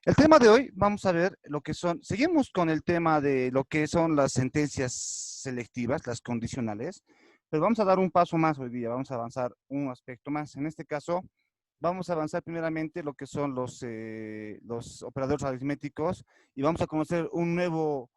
El tema de hoy, vamos a ver lo que son, seguimos con el tema de lo que son las sentencias selectivas, las condicionales, pero vamos a dar un paso más hoy día, vamos a avanzar un aspecto más. En este caso, vamos a avanzar primeramente lo que son los operadores aritméticos y vamos a conocer un nuevo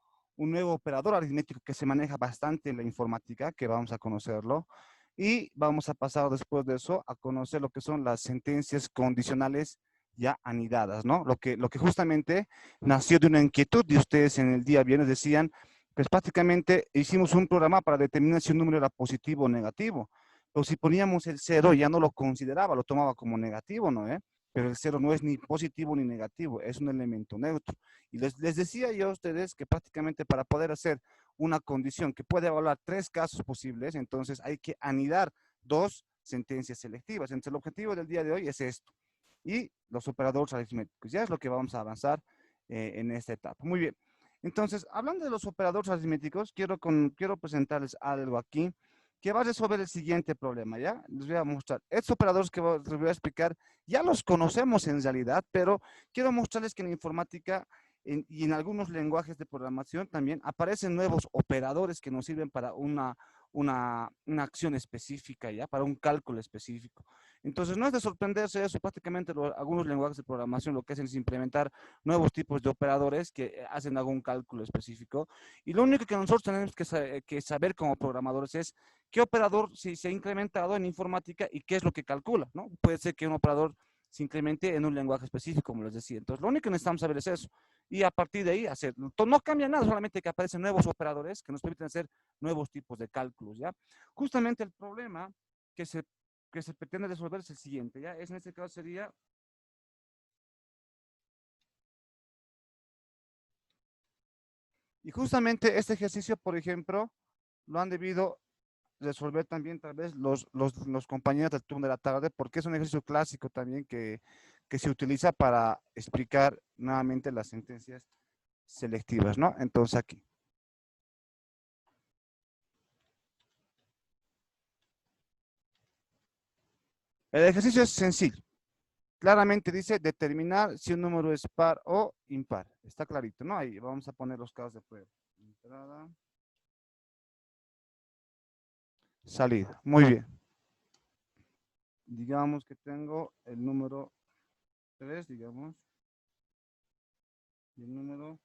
operador aritmético que se maneja bastante en la informática, que vamos a conocerlo. Y vamos a pasar después de eso a conocer lo que son las sentencias condicionales ya anidadas, ¿no? Lo que justamente nació de una inquietud de ustedes en el día viernes, decían, pues prácticamente hicimos un programa para determinar si un número era positivo o negativo. Pero si poníamos el cero, ya no lo consideraba, lo tomaba como negativo, ¿no? Pero el cero no es ni positivo ni negativo, es un elemento neutro. Y les decía yo a ustedes que prácticamente para poder hacer una condición que puede evaluar tres casos posibles, entonces hay que anidar dos sentencias selectivas. Entonces el objetivo del día de hoy es esto. Y los operadores aritméticos. Ya es lo que vamos a avanzar en esta etapa. Muy bien. Entonces, hablando de los operadores aritméticos, quiero presentarles algo aquí que va a resolver el siguiente problema, ¿ya? Les voy a mostrar. Estos operadores que les voy a explicar, ya los conocemos en realidad, pero quiero mostrarles que en la informática y en algunos lenguajes de programación también aparecen nuevos operadores que nos sirven para una acción específica, ¿ya? Para un cálculo específico. Entonces, no es de sorprenderse eso, prácticamente algunos lenguajes de programación lo que hacen es implementar nuevos tipos de operadores que hacen algún cálculo específico. Y lo único que nosotros tenemos que saber como programadores es qué operador se ha incrementado en informática y qué es lo que calcula, ¿no? Puede ser que un operador se incremente en un lenguaje específico, como les decía. Entonces, lo único que necesitamos saber es eso. Y a partir de ahí hacer, no cambia nada, solamente que aparecen nuevos operadores que nos permiten hacer nuevos tipos de cálculos, ¿ya? Justamente el problema que se que se pretende resolver es el siguiente, ¿ya? En este caso sería, y justamente este ejercicio, por ejemplo, lo han debido resolver también tal vez los compañeros del turno de la tarde, porque es un ejercicio clásico también que se utiliza para explicar nuevamente las sentencias selectivas, ¿no? Entonces aquí. El ejercicio es sencillo. Claramente dice determinar si un número es par o impar. Está clarito, ¿no? Ahí vamos a poner los casos de prueba. Entrada, salida. Muy bien. Digamos que tengo el número 3, digamos, y el número.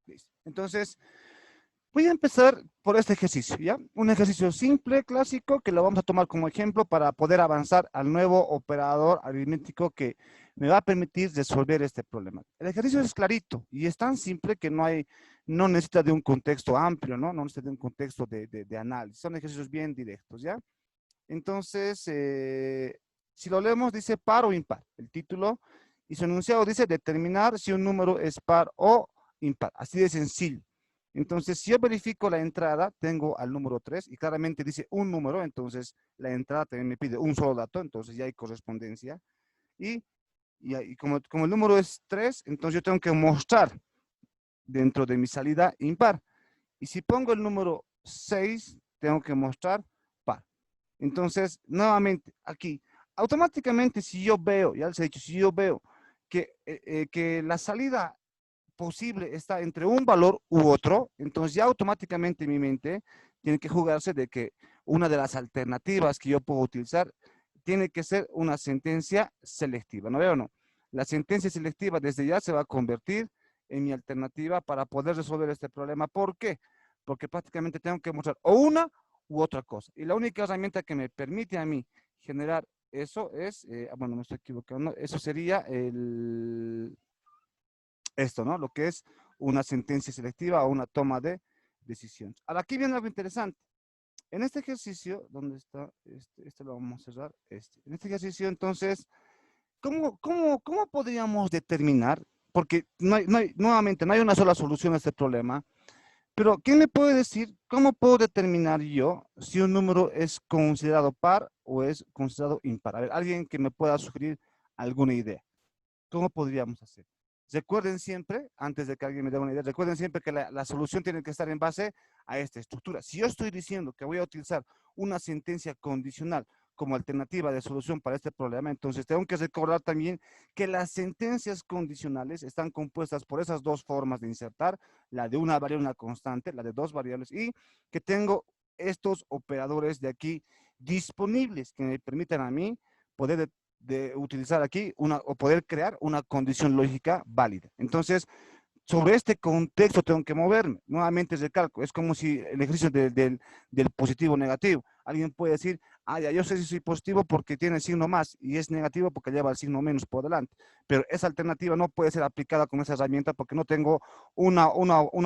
Listo. Entonces, voy a empezar por este ejercicio, ¿ya? Un ejercicio simple, clásico, que lo vamos a tomar como ejemplo para poder avanzar al nuevo operador aritmético que me va a permitir resolver este problema. El ejercicio es clarito y es tan simple que no necesita de un contexto amplio, ¿no? No necesita de un contexto de análisis. Son ejercicios bien directos, ¿ya? Entonces, si lo leemos, dice par o impar, el título, y su enunciado dice determinar si un número es par o impar, así de sencillo. Entonces, si yo verifico la entrada, tengo al número 3 y claramente dice un número, entonces la entrada también me pide un solo dato, entonces ya hay correspondencia. Y, y como el número es 3, entonces yo tengo que mostrar dentro de mi salida impar. Y si pongo el número 6, tengo que mostrar par. Entonces, nuevamente, aquí, automáticamente si yo veo, ya les he dicho, si yo veo que la salida posible está entre un valor u otro, entonces ya automáticamente mi mente tiene que jugarse de que una de las alternativas que yo puedo utilizar tiene que ser una sentencia selectiva, ¿no veo o no? La sentencia selectiva desde ya se va a convertir en mi alternativa para poder resolver este problema. ¿Por qué? Porque prácticamente tengo que mostrar o una u otra cosa. Y la única herramienta que me permite a mí generar eso es, bueno, me estoy equivocando, eso sería esto, ¿no? Lo que es una sentencia selectiva o una toma de decisión. Ahora, aquí viene algo interesante. En este ejercicio, ¿dónde está? Este lo vamos a cerrar. En este ejercicio, entonces, ¿cómo podríamos determinar? Porque nuevamente, no hay una sola solución a este problema. Pero, ¿quién me puede decir cómo puedo determinar yo si un número es considerado par o es considerado impar? A ver, alguien que me pueda sugerir alguna idea. ¿Cómo podríamos hacer? Recuerden siempre, antes de que alguien me dé una idea, recuerden siempre que la solución tiene que estar en base a esta estructura. Si yo estoy diciendo que voy a utilizar una sentencia condicional como alternativa de solución para este problema, entonces tengo que recordar también que las sentencias condicionales están compuestas por esas dos formas de insertar, la de una variable, una constante, la de dos variables, y que tengo estos operadores de aquí disponibles que me permitan a mí poder de utilizar aquí o poder crear una condición lógica válida. Entonces, sobre este contexto tengo que moverme. Nuevamente recalco, es como si el ejercicio del positivo o negativo. Alguien puede decir, ah, ya, yo sé si soy positivo porque tiene el signo más y es negativo porque lleva el signo menos por delante. Pero esa alternativa no puede ser aplicada con esa herramienta porque no tengo una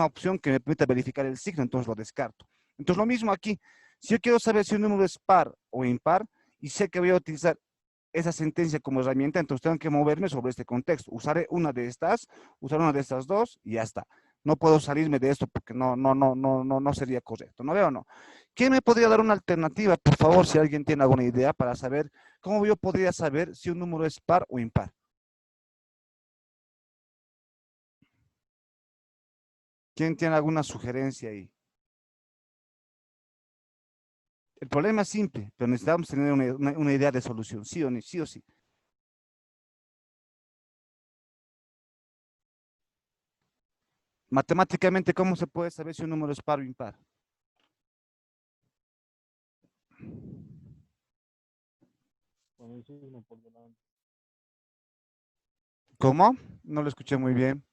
opción que me permita verificar el signo, entonces lo descarto. Entonces lo mismo aquí. Si yo quiero saber si un número es par o impar y sé que voy a utilizar esa sentencia como herramienta, entonces tengo que moverme sobre este contexto. Usaré una de estas, usar una de estas dos y ya está. No puedo salirme de esto porque no sería correcto. ¿No veo o no? ¿Quién me podría dar una alternativa, por favor, si alguien tiene alguna idea para saber cómo yo podría saber si un número es par o impar? ¿Quién tiene alguna sugerencia ahí? El problema es simple, pero necesitamos tener una idea de solución, sí o, sí o sí. Matemáticamente, ¿cómo se puede saber si un número es par o impar? ¿Cómo? No lo escuché muy bien.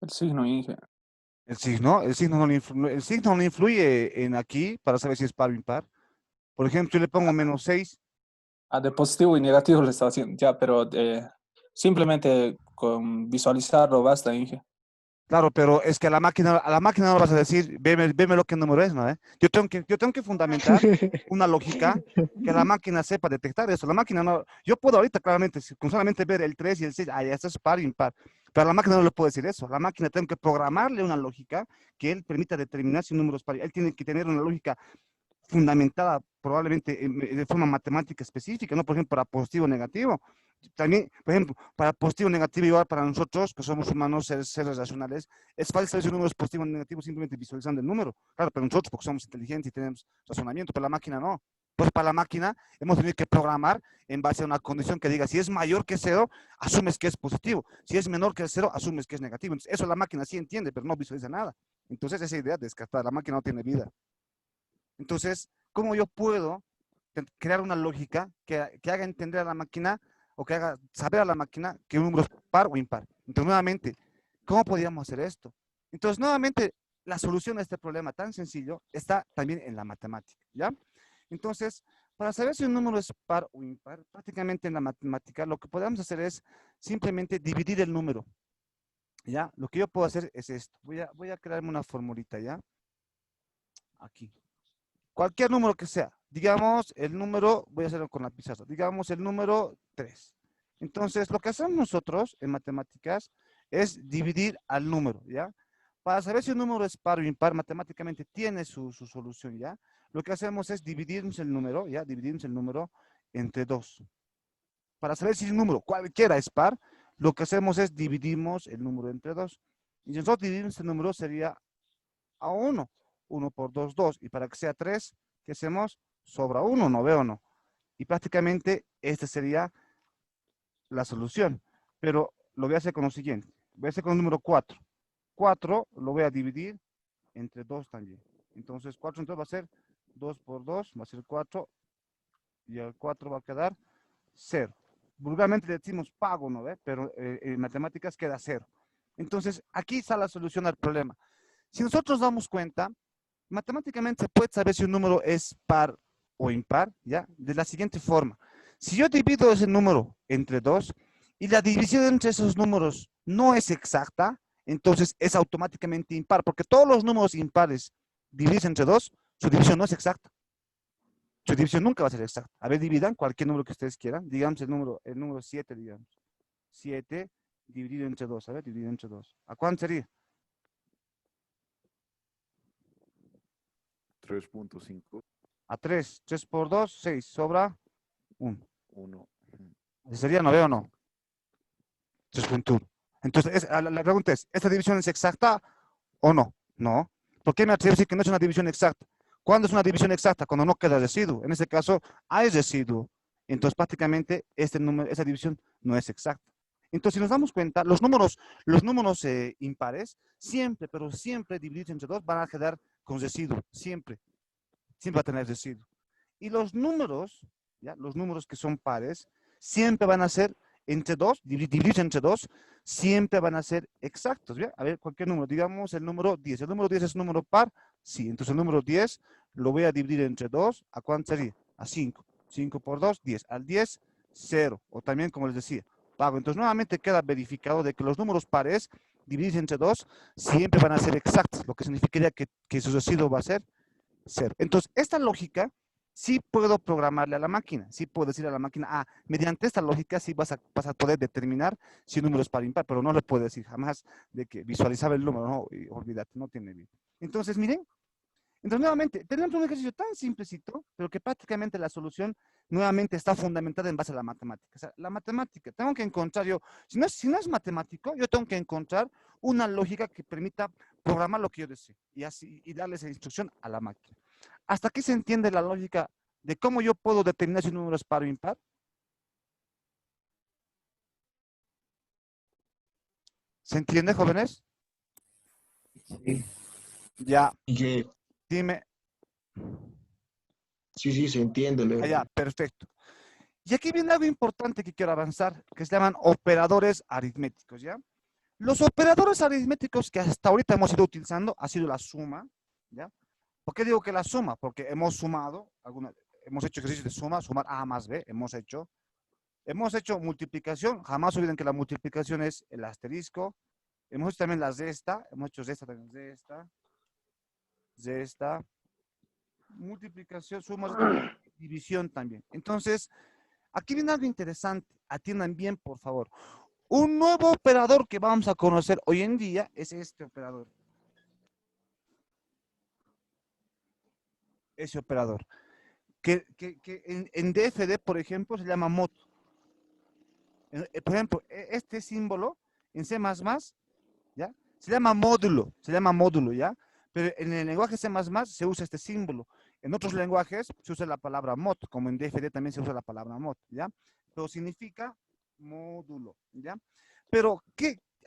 El signo, Inge. El signo no influye en aquí para saber si es par o impar. Por ejemplo, yo le pongo menos 6. Ah, de positivo y negativo le estaba haciendo. Ya, pero simplemente con visualizarlo basta, Inge. Claro, pero es que a la máquina no le vas a decir, veme lo que número es, ¿no? Yo tengo que fundamentar una lógica que la máquina sepa detectar eso. La máquina no, yo puedo ahorita claramente, con solamente ver el 3 y el 6, ah, ya esto es par, impar. Pero a la máquina no le puedo decir eso. La máquina tengo que programarle una lógica que él permita determinar si un número es par. Él tiene que tener una lógica fundamentada probablemente de forma matemática específica, ¿no? Por ejemplo, para positivo o negativo. También, por ejemplo, para positivo o negativo, igual para nosotros, que somos humanos, seres racionales, es fácil saber si un número es positivo o negativo simplemente visualizando el número. Claro, pero nosotros, porque somos inteligentes y tenemos razonamiento, pero la máquina no. Pues para la máquina hemos tenido que programar en base a una condición que diga, si es mayor que cero, asumes que es positivo. Si es menor que el cero, asumes que es negativo. Entonces, eso la máquina sí entiende, pero no visualiza nada. Entonces, esa idea de descartar, la máquina no tiene vida. Entonces, ¿cómo yo puedo crear una lógica que haga entender a la máquina o que haga saber a la máquina que un número es par o impar? Entonces, nuevamente, ¿cómo podríamos hacer esto? Entonces, nuevamente, la solución a este problema tan sencillo está también en la matemática, ¿ya? Entonces, para saber si un número es par o impar, prácticamente en la matemática lo que podemos hacer es simplemente dividir el número, ¿ya? Lo que yo puedo hacer es esto. Voy a crearme una formulita, ¿ya? Aquí. Cualquier número que sea. Digamos el número, voy a hacerlo con la pizarra, digamos el número 3. Entonces, lo que hacemos nosotros en matemáticas es dividir al número, ¿ya? Para saber si un número es par o impar, matemáticamente tiene su solución, ¿ya? Lo que hacemos es dividirnos el número, ¿ya? Dividirnos el número entre 2. Para saber si un número cualquiera es par, lo que hacemos es dividimos el número entre 2. Y si nosotros dividimos el número sería a 1. 1 por 2, 2. Y para que sea 3, ¿qué hacemos? Sobra 1, ¿no veo o no? Y prácticamente esta sería la solución. Pero lo voy a hacer con lo siguiente. Voy a hacer con el número 4. 4 lo voy a dividir entre 2 también. Entonces 4 entonces va a ser 2 por 2, va a ser 4. Y el 4 va a quedar 0. Vulgarmente le decimos pago, ¿no ve? Pero en matemáticas queda 0. Entonces aquí está la solución al problema. Si nosotros damos cuenta, matemáticamente se puede saber si un número es par o impar, ¿ya? De la siguiente forma. Si yo divido ese número entre 2 y la división entre esos números no es exacta, entonces es automáticamente impar, porque todos los números impares divididos entre 2, su división no es exacta. Su división nunca va a ser exacta. A ver, dividan cualquier número que ustedes quieran. Digamos el número 7, digamos. 7 dividido entre 2. A ver, dividido entre 2. ¿A cuánto sería? 3.5. A 3. 3 por 2, 6. Sobra 1. 1. ¿Ese sería 9 o no? 3.1. Entonces, la pregunta es, ¿esta división es exacta o no? No. ¿Por qué me atrevo a decir que no es una división exacta? ¿Cuándo es una división exacta? Cuando no queda residuo. En este caso, hay residuo. Entonces, prácticamente, esa división no es exacta. Entonces, si nos damos cuenta, los números impares, siempre, pero siempre divididos entre 2 van a quedar con residuo. Siempre. Siempre va a tener residuo. Y los números, ¿ya? Los números que son pares, siempre van a ser entre 2, divididos entre 2, siempre van a ser exactos. ¿Ya? A ver, cualquier número, digamos el número 10. ¿El número 10 es un número par? Sí, entonces el número 10 lo voy a dividir entre 2. ¿A cuánto sería? A 5. 5 por 2, 10. Al 10, 0. O también, como les decía, pago. Entonces, nuevamente queda verificado de que los números pares divididos entre 2 siempre van a ser exactos, lo que significaría que su residuo va a ser 0. Entonces, esta lógica sí puedo programarle a la máquina, sí puedo decirle a la máquina, mediante esta lógica sí vas a poder determinar si un número es par o impar, pero no le puedo decir jamás de que visualizaba el número, no, y olvídate, no tiene bien. Entonces, miren, entonces nuevamente, tenemos un ejercicio tan simplecito, pero que prácticamente la solución nuevamente está fundamentada en base a la matemática. O sea, la matemática, tengo que encontrar yo, si no es matemático, yo tengo que encontrar una lógica que permita programar lo que yo deseo y así y darle esa instrucción a la máquina. ¿Hasta aquí se entiende la lógica de cómo yo puedo determinar si un número es par o impar? ¿Se entiende, jóvenes? Sí. Ya, Y que, dime. sí, sí, se entiende. Ya, perfecto. Y aquí viene algo importante que quiero avanzar, que se llaman operadores aritméticos, ¿ya? Los operadores aritméticos que hasta ahorita hemos ido utilizando ha sido la suma, ¿ya? ¿Por qué digo que la suma? Porque hemos sumado, hemos hecho ejercicios de suma, sumar A más B, hemos hecho multiplicación, jamás olviden que la multiplicación es el asterisco, hemos hecho también la resta, hemos hecho resta también, resta, multiplicación, suma, división también. Entonces, aquí viene algo interesante, atiendan bien, por favor. Un nuevo operador que vamos a conocer hoy en día es este operador. Ese operador. Que en DFD, por ejemplo, se llama mod. Por ejemplo, este símbolo en C++, ¿ya? Se llama módulo, ¿ya? Pero en el lenguaje C++ se usa este símbolo. En otros lenguajes se usa la palabra mod, como en DFD también se usa la palabra mod, ¿ya? Pero significa módulo, ¿ya? Pero,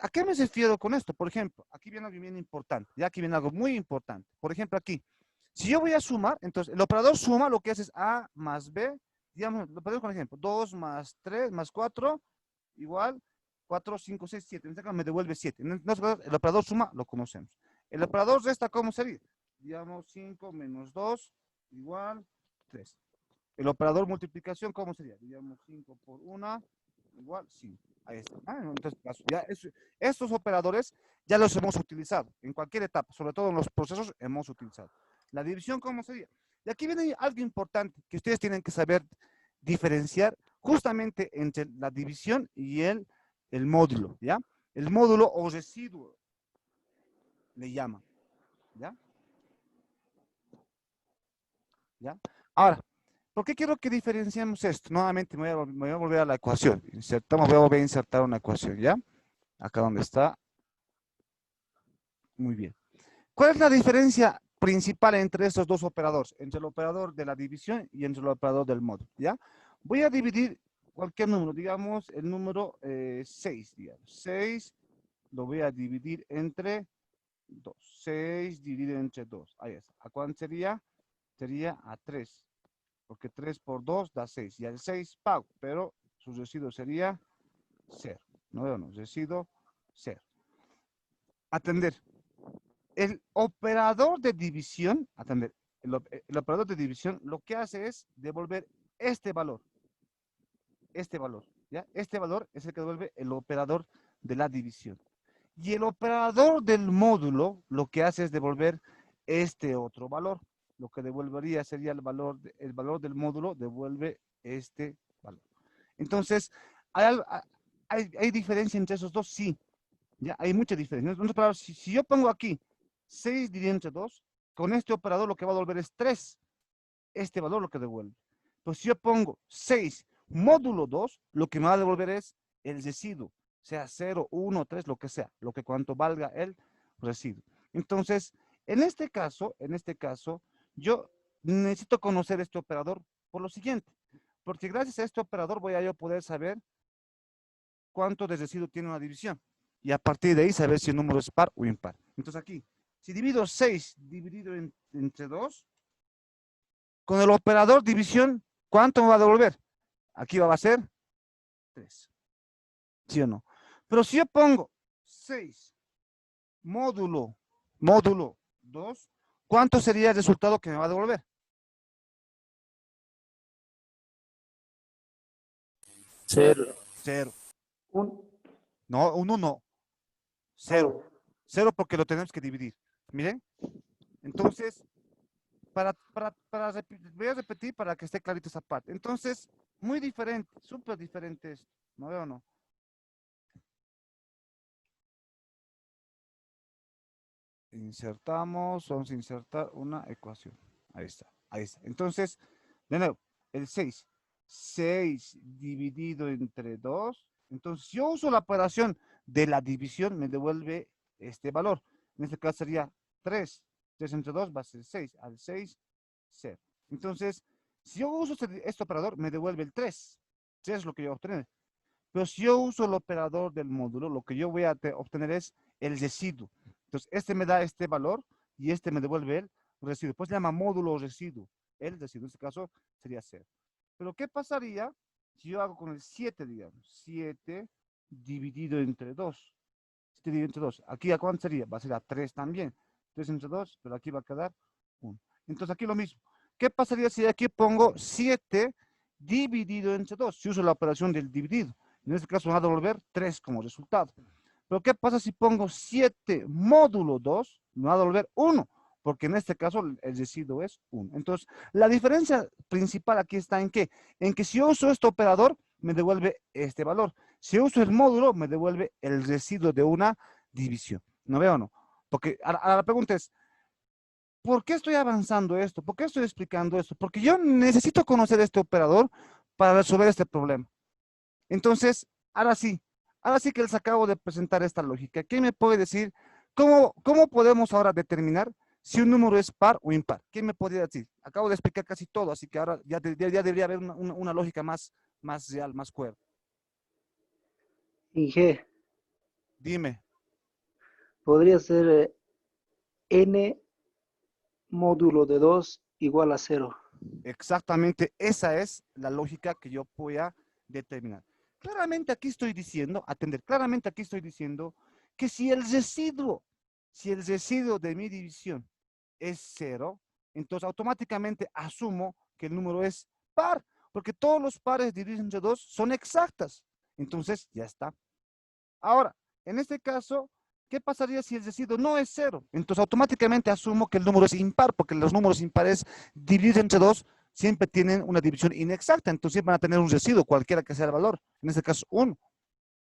¿a qué me refiero con esto? Por ejemplo, aquí viene algo bien importante, ya aquí viene algo muy importante. Por ejemplo, aquí, si yo voy a sumar, entonces el operador suma lo que hace es A más B, digamos, lo ponemos con ejemplo, 2 más 3 más 4 igual 4, 5, 6, 7. En este caso me devuelve 7. Entonces, el operador suma lo conocemos. El operador resta, ¿cómo sería? Digamos 5 menos 2 igual 3. El operador multiplicación, ¿cómo sería? Digamos 5 por 1 igual 5. Ahí está. Entonces, ya estos operadores ya los hemos utilizado en cualquier etapa, sobre todo en los procesos hemos utilizado. La división, ¿cómo sería? Y aquí viene algo importante que ustedes tienen que saber diferenciar justamente entre la división y el módulo, ¿ya? El módulo o residuo le llaman, ¿ya? ¿Ya? Ahora, ¿por qué quiero que diferenciemos esto? Nuevamente me voy a volver a la ecuación. Insertamos, voy a volver a insertar una ecuación, ¿ya? Acá donde está. Muy bien. ¿Cuál es la diferencia principal entre estos dos operadores? Entre el operador de la división y entre el operador del módulo, ¿ya? Voy a dividir cualquier número, digamos el número 6, digamos. 6 lo voy a dividir entre 2. 6 dividido entre 2. Ahí está. ¿A cuánto sería? Sería a 3. Porque 3 por 2 da 6. Y al 6 pago, pero su residuo sería 0. No, residuo 0. Atender. El operador de división, atender, el operador de división lo que hace es devolver este valor. Este valor, ¿ya? Este valor es el que devuelve el operador de la división. Y el operador del módulo lo que hace es devolver este otro valor. Lo que devolvería sería el valor del módulo, devuelve este valor. Entonces, ¿hay diferencia entre esos dos? Sí, ya hay mucha diferencia. Entonces, si yo pongo aquí 6 dividido entre 2, con este operador lo que va a devolver es 3. Este valor lo que devuelve. Pues si yo pongo 6 módulo 2, lo que me va a devolver es el residuo. sea 0, 1, 3, lo que sea, lo que cuanto valga el residuo. Entonces, en este caso, yo necesito conocer este operador por lo siguiente, porque gracias a este operador voy a yo poder saber cuánto de residuo tiene una división. Y a partir de ahí saber si el número es par o impar. Entonces aquí, si divido 6 dividido entre 2, con el operador división, ¿cuánto me va a devolver? Aquí va a ser 3. ¿Sí o no? Pero si yo pongo 6 módulo 2, ¿cuánto sería el resultado que me va a devolver? 0. 0. Un. No, 1 no. 0. 0 porque lo tenemos que dividir. Miren. Entonces, voy a repetir para que esté clarito esa parte. Entonces, muy diferente, súper diferente esto. ¿No veo o no? Insertamos, vamos a insertar una ecuación. Ahí está, ahí está. Entonces, de nuevo, el 6. 6 dividido entre 2. Entonces, si yo uso la operación de la división, me devuelve este valor. En este caso sería 3. 3 entre 2 va a ser 6. Al 6, 0. Entonces, si yo uso este operador, me devuelve el 3. 3 es lo que yo voy a obtener. Pero si yo uso el operador del módulo, lo que yo voy a obtener es el residuo. Entonces, este me da este valor y este me devuelve el residuo. Pues se llama módulo residuo. El residuo, en este caso, sería 0. Pero, ¿qué pasaría si yo hago con el 7, digamos? 7 dividido entre 2. 7 dividido entre 2. ¿Aquí a cuánto sería? Va a ser a 3 también. 3 entre 2, pero aquí va a quedar 1. Entonces, aquí lo mismo. ¿Qué pasaría si aquí pongo 7 dividido entre 2? Si uso la operación del dividido. En este caso, me va a devolver 3 como resultado. Pero, ¿qué pasa si pongo 7 módulo 2? Me va a devolver 1, porque en este caso el residuo es 1. Entonces, la diferencia principal aquí está en qué? En que si yo uso este operador, me devuelve este valor. Si yo uso el módulo, me devuelve el residuo de una división. ¿No veo o no? Porque ahora la pregunta es, ¿por qué estoy avanzando esto? ¿Por qué estoy explicando esto? Porque yo necesito conocer este operador para resolver este problema. Entonces, ahora sí que les acabo de presentar esta lógica. ¿Quién me puede decir cómo podemos ahora determinar si un número es par o impar? ¿Quién me podría decir? Acabo de explicar casi todo, así que ahora ya debería haber una lógica más real, más cuerda. G. Dime. Podría ser n módulo de 2 igual a 0. Exactamente, esa es la lógica que yo voy a determinar. Claramente aquí estoy diciendo, atender, claramente aquí estoy diciendo que si el residuo de mi división es 0, entonces automáticamente asumo que el número es par, porque todos los pares divididos entre 2 son exactas. Entonces, ya está. Ahora, en este caso, ¿qué pasaría si el residuo no es 0? Entonces, automáticamente asumo que el número es impar, porque los números impares divididos entre 2 siempre tienen una división inexacta. Entonces, van a tener un residuo, cualquiera que sea el valor. En este caso, 1.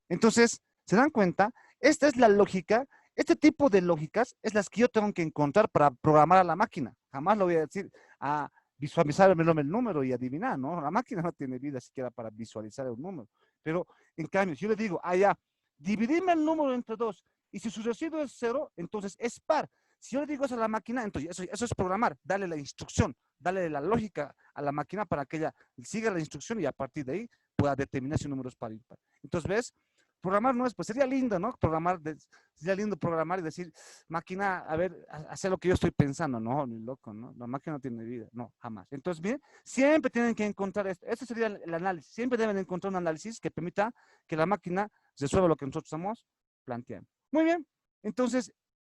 Entonces, ¿se dan cuenta? Esta es la lógica. Este tipo de lógicas es las que yo tengo que encontrar para programar a la máquina. Jamás lo voy a decir a visualizar el número y adivinar, ¿no? La máquina no tiene vida siquiera para visualizar el número. Pero, en cambio, si yo le digo, ya, dividirme el número entre 2, y si su residuo es 0, entonces es par. Si yo le digo eso a la máquina, entonces eso es programar, darle la instrucción, darle la lógica a la máquina para que ella siga la instrucción y a partir de ahí pueda determinar si un número es par o impar. Entonces, ¿ves? Programar no es, pues sería lindo, ¿no? Sería lindo programar y decir, máquina, a ver, hacer lo que yo estoy pensando. No, ni loco, ¿no? La máquina no tiene vida, no, jamás. Entonces, bien, siempre tienen que encontrar esto. Ese sería el análisis. Siempre deben encontrar un análisis que permita que la máquina resuelva lo que nosotros estamos planteando. Muy bien, entonces,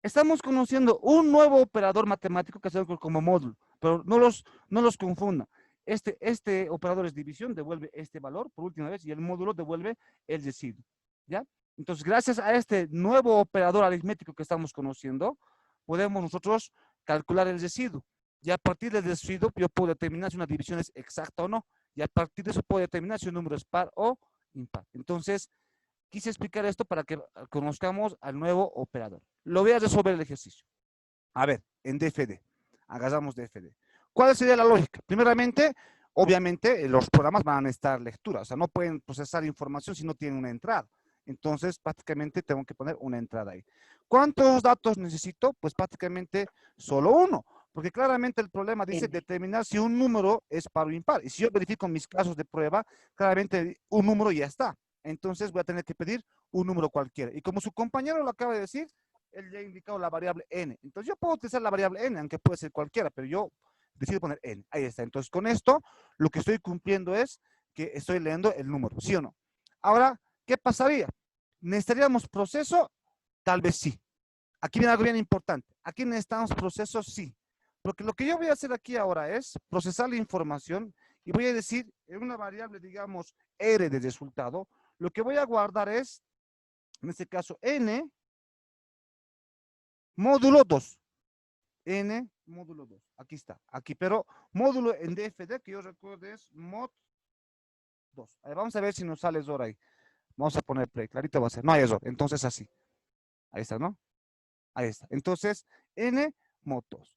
estamos conociendo un nuevo operador matemático que se llama como módulo, pero no los confundan. Este operador es división, devuelve este valor por última vez y el módulo devuelve el residuo. ¿Ya? Entonces, gracias a este nuevo operador aritmético que estamos conociendo, podemos nosotros calcular el residuo. Y a partir del residuo, yo puedo determinar si una división es exacta o no. Y a partir de eso, puedo determinar si un número es par o impar. Entonces, quise explicar esto para que conozcamos al nuevo operador. Lo voy a resolver el ejercicio. A ver, en DFD. Agarramos DFD. ¿Cuál sería la lógica? Primeramente, obviamente, los programas van a necesitar lectura. O sea, no pueden procesar información si no tienen una entrada. Entonces, prácticamente tengo que poner una entrada ahí. ¿Cuántos datos necesito? Pues prácticamente solo uno. Porque claramente el problema dice N. determinar si un número es par o impar. Y si yo verifico mis casos de prueba, claramente un número ya está. Entonces voy a tener que pedir un número cualquiera. Y como su compañero lo acaba de decir, él ya ha indicado la variable n. Entonces yo puedo utilizar la variable n, aunque puede ser cualquiera, pero yo decido poner n. Ahí está. Entonces con esto, lo que estoy cumpliendo es que estoy leyendo el número, ¿sí o no? Ahora, ¿qué pasaría? ¿Necesitaríamos proceso? Tal vez sí. Aquí viene algo bien importante. Aquí necesitamos proceso, sí. Porque lo que yo voy a hacer aquí ahora es procesar la información y voy a decir en una variable, digamos, R de resultado, lo que voy a guardar es, en este caso, n módulo 2. N módulo 2. Aquí está, aquí, pero módulo en DFD, que yo recuerdo es mod 2. Vamos a ver si nos sale error ahí. Vamos a poner play, clarito va a ser. No hay error, entonces así. Ahí está, ¿no? Ahí está. Entonces, n mod 2.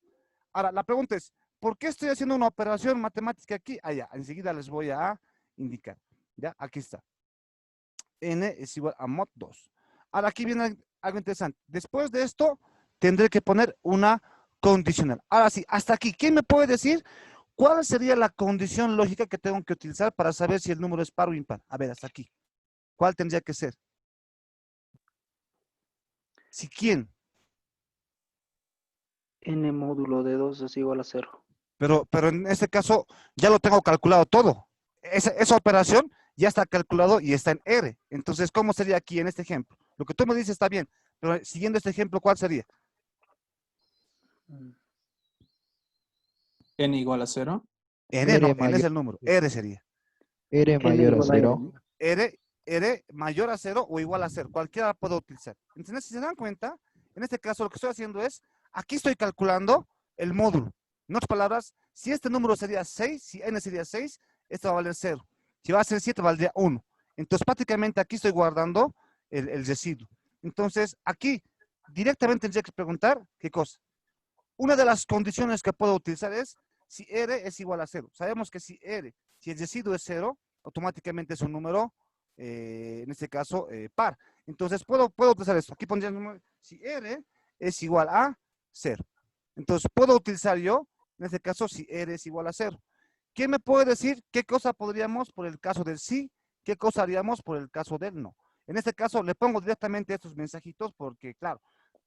Ahora, la pregunta es, ¿por qué estoy haciendo una operación matemática aquí? Allá, enseguida les voy a indicar. Ya, aquí está. N es igual a mod 2. Ahora, aquí viene algo interesante. Después de esto, tendré que poner una condicional. Ahora sí, hasta aquí. ¿Quién me puede decir cuál sería la condición lógica que tengo que utilizar para saber si el número es par o impar? A ver, hasta aquí. ¿Cuál tendría que ser? ¿Si quién? N módulo de 2 es igual a 0. Pero en este caso ya lo tengo calculado todo. Esa operación ya está calculado y está en R. Entonces, ¿cómo sería aquí en este ejemplo? Lo que tú me dices está bien, pero siguiendo este ejemplo, ¿cuál sería? N igual a 0. N no, R N es mayor, el número, R sería. R N mayor a igual a 0. R, R mayor a 0 o igual a 0. Cualquiera puedo utilizar. Entonces, si se dan cuenta, en este caso lo que estoy haciendo es, aquí estoy calculando el módulo. En otras palabras, si este número sería 6, si N sería 6, esto va a valer 0. Si va a ser 7, valdría 1. Entonces, prácticamente aquí estoy guardando el residuo. Entonces, aquí directamente tendría que preguntar, ¿qué cosa? Una de las condiciones que puedo utilizar es si R es igual a 0. Sabemos que si el residuo es 0, automáticamente es un número, en este caso, par. Entonces, puedo utilizar esto. Aquí pondría el número, si R es igual a 0. Entonces, puedo utilizar yo, en este caso, si R es igual a 0. ¿Quién me puede decir qué cosa podríamos por el caso del sí, qué cosa haríamos por el caso del no? En este caso, le pongo directamente estos mensajitos porque, claro,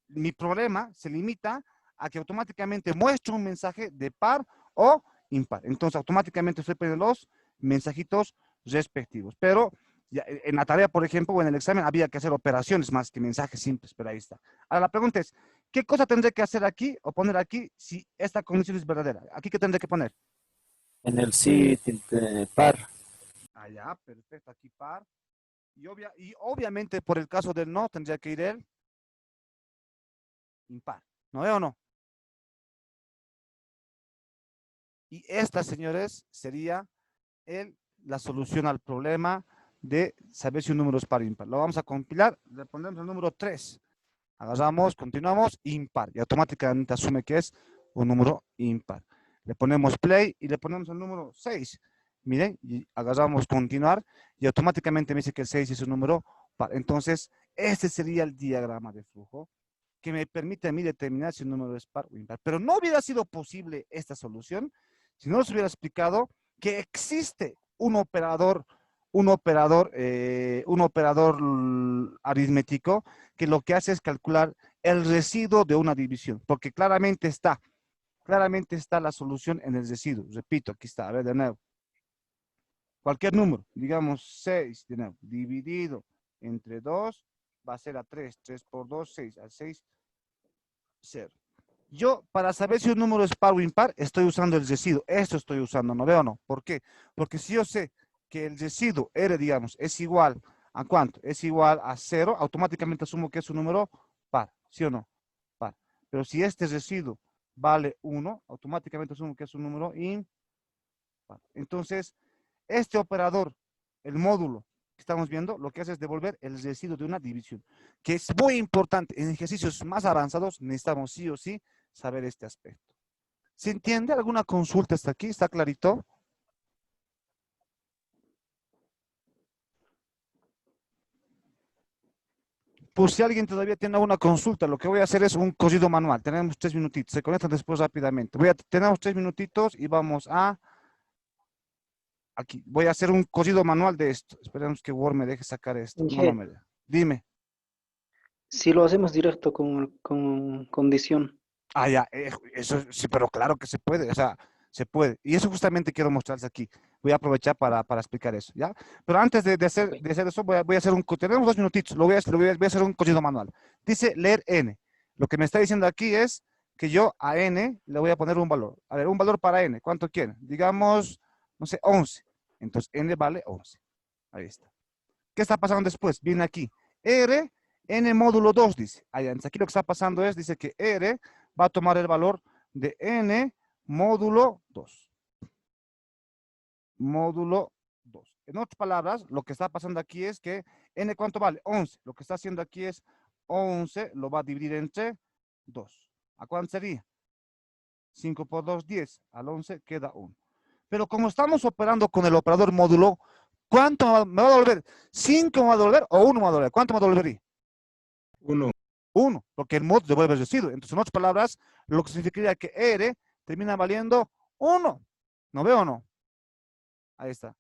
mi problema se limita a que automáticamente muestre un mensaje de par o impar. Entonces, automáticamente estoy poniendo los mensajitos respectivos. Pero ya, en la tarea, por ejemplo, o en el examen, había que hacer operaciones más que mensajes simples, pero ahí está. Ahora, la pregunta es, ¿qué cosa tendré que hacer aquí o poner aquí si esta condición es verdadera? ¿Aquí qué tendré que poner? En el sí, par. Allá, perfecto, aquí par. Y obviamente, por el caso del no, tendría que ir el impar. ¿No veo o no? Y esta, señores, sería la solución al problema de saber si un número es par o impar. Lo vamos a compilar, le ponemos el número 3. Agarramos, continuamos, impar. Y automáticamente asume que es un número impar. Le ponemos play y le ponemos el número 6. Miren, y agarramos continuar y automáticamente me dice que el 6 es un número par. Entonces, este sería el diagrama de flujo que me permite a mí determinar si un número es par o impar. Pero no hubiera sido posible esta solución si no les hubiera explicado que existe un operador aritmético que lo que hace es calcular el residuo de una división, porque claramente está la solución en el residuo. Repito, aquí está, a ver de nuevo. Cualquier número, digamos 6, de nuevo, dividido entre 2, va a ser a 3. 3 por 2, 6. A 6, 0. Yo, para saber si un número es par o impar, estoy usando el residuo. Esto estoy usando, ¿no veo o no? ¿Por qué? Porque si yo sé que el residuo R, digamos, es igual a ¿cuánto? Es igual a 0, automáticamente asumo que es un número par, ¿sí o no? Par. Pero si este residuo vale 1, automáticamente asumo que es un número impar. Entonces, este operador, el módulo que estamos viendo, lo que hace es devolver el residuo de una división, que es muy importante. En ejercicios más avanzados necesitamos sí o sí saber este aspecto. ¿Se entiende? ¿Alguna consulta hasta aquí? ¿Está clarito? Por si alguien todavía tiene alguna consulta, lo que voy a hacer es un cosido manual. Tenemos 3 minutitos. Se conectan después rápidamente. Tenemos 3 minutitos y vamos a... Aquí. Voy a hacer un cosido manual de esto. Esperemos que Word me deje sacar esto. No, no me deja. Dime. Si lo hacemos directo con condición. Ah, ya. Eso sí, pero claro que se puede. O sea, se puede. Y eso justamente quiero mostrarles aquí. Voy a aprovechar para explicar eso, ¿ya? Pero antes de hacer eso, voy a hacer un... Tenemos 2 minutitos. Voy a hacer un cosido manual. Dice leer n. Lo que me está diciendo aquí es que yo a n le voy a poner un valor. A ver, un valor para n. ¿Cuánto quieren? Digamos, no sé, 11. Entonces, n vale 11. Ahí está. ¿Qué está pasando después? Viene aquí. R, n módulo 2, dice. Ahí, entonces aquí lo que está pasando es, dice que R va a tomar el valor de n módulo 2. Módulo 2. En otras palabras, lo que está pasando aquí es que n, ¿cuánto vale? 11. Lo que está haciendo aquí es 11, lo va a dividir entre 2. ¿A cuánto sería? 5 por 2, 10. Al 11 queda 1. Pero como estamos operando con el operador módulo, ¿cuánto me va a devolver? ¿5 me va a devolver o 1 me va a devolver? ¿Cuánto me devolvería? 1. 1, porque el mod devuelve el residuo. Entonces, en otras palabras, lo que significaría que R termina valiendo 1. ¿No veo o no? Ahí está.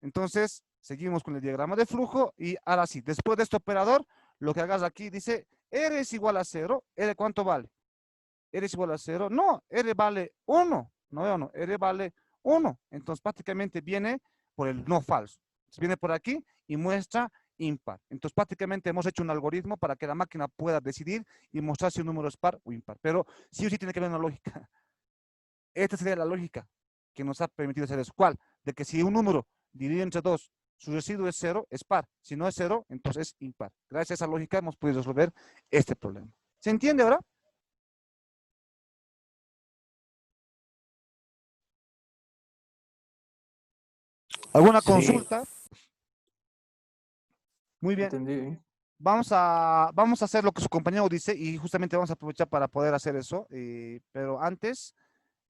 Entonces, seguimos con el diagrama de flujo y ahora sí, después de este operador, lo que hagas aquí dice R es igual a 0. ¿R cuánto vale? R es igual a 0. No, R vale 1. No veo, no. R vale 1. Entonces, prácticamente viene por el no falso. Entonces, viene por aquí y muestra impar. Entonces, prácticamente hemos hecho un algoritmo para que la máquina pueda decidir y mostrar si un número es par o impar. Pero sí o sí tiene que haber una lógica. Esta sería la lógica que nos ha permitido hacer eso. ¿Cuál? De que si un número dividido entre 2, su residuo es 0, es par. Si no es 0, entonces es impar. Gracias a esa lógica hemos podido resolver este problema. ¿Se entiende ahora? ¿Alguna Sí. consulta? Muy bien. Entendí. Vamos a hacer lo que su compañero dice y justamente vamos a aprovechar para poder hacer eso. Pero antes,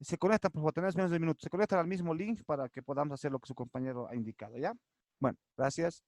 se conectan, por favor, tenemos menos de un minuto. Se conectan al mismo link para que podamos hacer lo que su compañero ha indicado, ¿ya? Bueno, gracias.